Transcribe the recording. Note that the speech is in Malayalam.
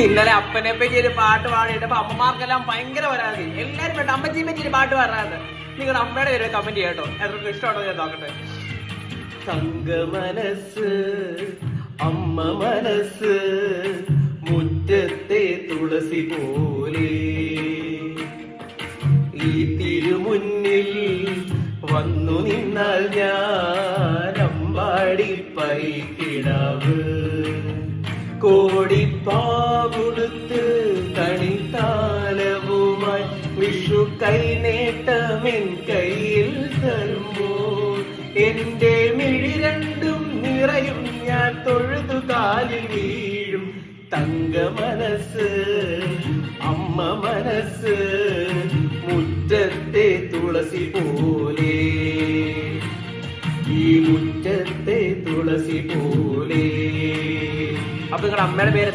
ഇന്നലെ അപ്പനെ പറ്റി ഒരു പാട്ട് പാടിയിട്ടപ്പോ അമ്മമാർക്കെല്ലാം ഭയങ്കര പരാതി. എല്ലാരും വേണ്ട അമ്മച്ചിയെ പറ്റി ഒരു പാട്ട് പാടാതെ. നിങ്ങളുടെ അമ്മയുടെ പേര് കമന്റ് ചെയ്യാട്ടോ, എത്രക്കും ഇഷ്ടമാണോ ഞാൻ നോക്കട്ടെ. തങ്ക മനസ്സ് അമ്മ മനസ്സ് മുറ്റത്തെ തുളസി പോലെ ഈ തിരുമുന്നിൽ വന്നു നിന്നാൽ ഞാൻ അമ്പാടി പൈക്കിടാവ് കോടിപ്പാവുടുത്ത് കണിത്താലവുമായി വിഷു കൈനേട്ടമെൻ കയ്യിൽ തരുമ്പോൾ എന്റെ മിഴി രണ്ടും നിറയും ഞാൻ തൊഴുതു കാലിൽ വീഴും. തങ്ക മനസ്സ് അമ്മ മനസ്സ് മുറ്റത്തെ തുളസി പോലെ ഈ മുറ്റത്തെ തുളസി പോലെ. അപ്പൊ നിങ്ങളുടെ അമ്മയുടെ പേര്